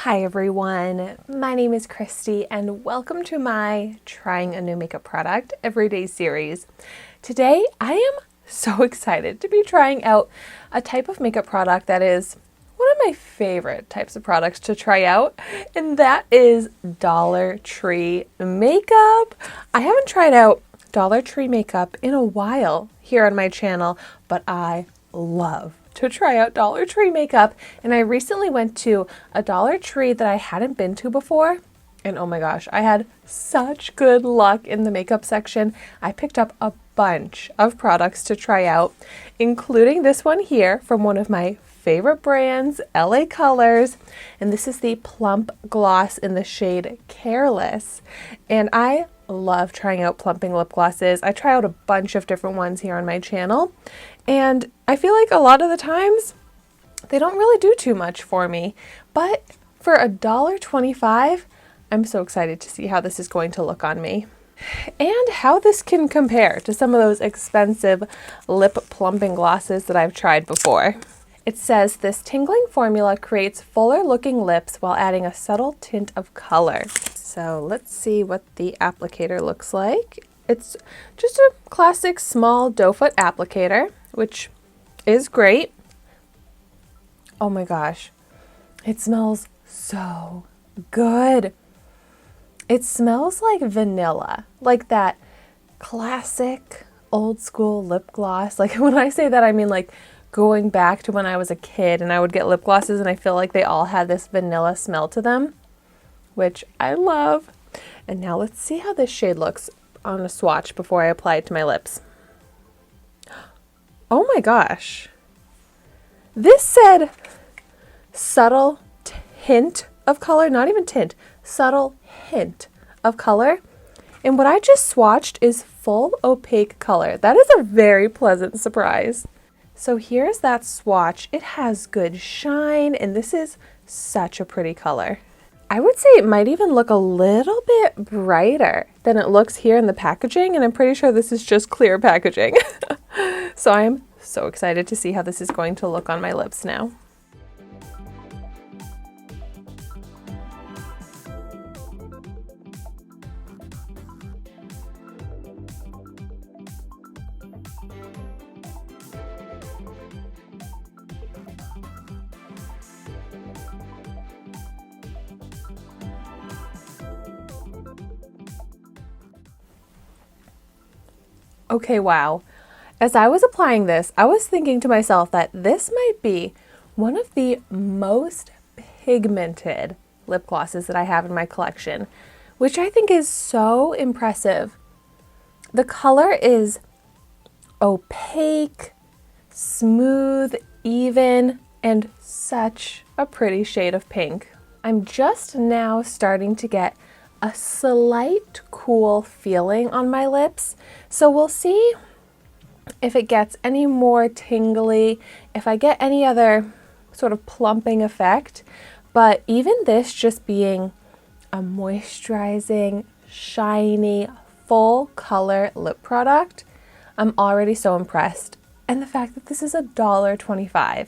Hi everyone, my name is Christy and welcome to my Trying a New Makeup Product Everyday series. Today I am so excited to be trying out a type of makeup product that is one of my favorite types of products to try out, and that is Dollar Tree makeup. I haven't tried out Dollar Tree makeup in a while here on my channel, but I love to try out Dollar Tree makeup, and I recently went to a Dollar Tree that I hadn't been to before, and oh my gosh, I had such good luck in the makeup section. I picked up a bunch of products to try out, including this one here from one of my favorite brands, LA Colors, and this is the Plump gloss in the shade Careless, and I love trying out plumping lip glosses. I try out a bunch of different ones here on my channel, and I feel like a lot of the times they don't really do too much for me, but for $1.25, I'm so excited to see how this is going to look on me and how this can compare to some of those expensive lip plumping glosses that I've tried before. It says this tingling formula creates fuller looking lips while adding a subtle tint of color. So let's see what the applicator looks like. It's just a classic small doe foot applicator, which is great. Oh my gosh, it smells so good. It smells like vanilla, like that classic old school lip gloss. Like when I say that, I mean like going back to when I was a kid and I would get lip glosses and I feel like they all had this vanilla smell to them, which I love. And now let's see how this shade looks on a swatch before I apply it to my lips. Oh my gosh. This said subtle hint of color, not even tint, subtle hint of color. And what I just swatched is full opaque color. That is a very pleasant surprise. So here's that swatch. It has good shine, and this is such a pretty color. I would say it might even look a little bit brighter than it looks here in the packaging, and I'm pretty sure this is just clear packaging. So I'm so excited to see how this is going to look on my lips now. Okay, wow. As I was applying this, I was thinking to myself that this might be one of the most pigmented lip glosses that I have in my collection, which I think is so impressive. The color is opaque, smooth, even, and such a pretty shade of pink. I'm just now starting to get a slight cool feeling on my lips, so we'll see if it gets any more tingly, if I get any other sort of plumping effect. But even this just being a moisturizing, shiny, full color lip product, I'm already so impressed. And the fact that this is $1.25,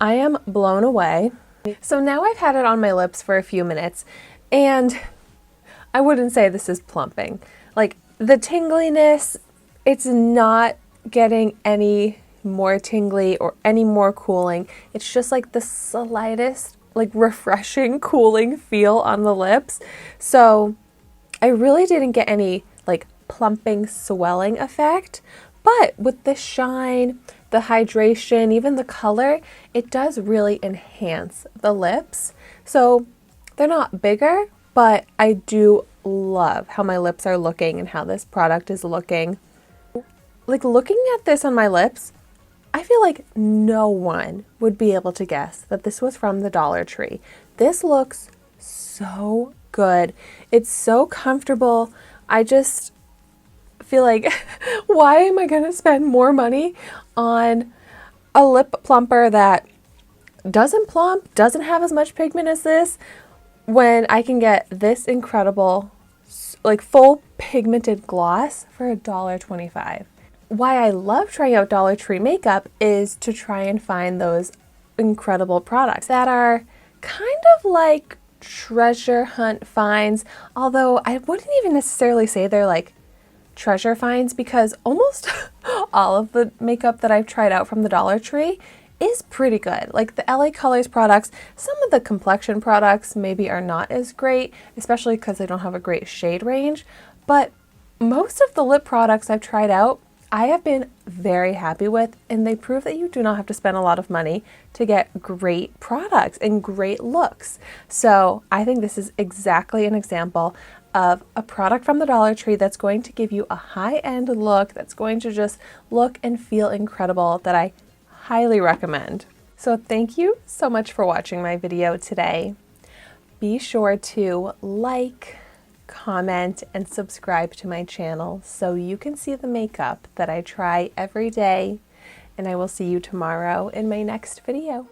I am blown away. So now I've had it on my lips for a few minutes, and I wouldn't say this is plumping. Like the tingliness, it's not getting any more tingly or any more cooling. It's just like the slightest, like refreshing, cooling feel on the lips. So I really didn't get any like plumping, swelling effect, but with the shine, the hydration, even the color, it does really enhance the lips. So they're not bigger, but I do love how my lips are looking and how this product is looking. Like looking at this on my lips, I feel like no one would be able to guess that this was from the Dollar Tree. This looks so good. It's so comfortable. I just feel like, why am I gonna spend more money on a lip plumper that doesn't plump, doesn't have as much pigment as this, when I can get this incredible, like full pigmented gloss for $1.25. Why I love trying out Dollar Tree makeup is to try and find those incredible products that are kind of like treasure hunt finds, although I wouldn't even necessarily say they're like treasure finds because almost all of the makeup that I've tried out from the Dollar Tree is pretty good. Like the LA Colors products, some of the complexion products maybe are not as great, especially because they don't have a great shade range, but most of the lip products I've tried out, I have been very happy with, and they prove that you do not have to spend a lot of money to get great products and great looks. So I think this is exactly an example of a product from the Dollar Tree that's going to give you a high-end look, that's going to just look and feel incredible, that I highly recommend. So thank you so much for watching my video today. Be sure to like, comment, and subscribe to my channel so you can see the makeup that I try every day, and I will see you tomorrow in my next video.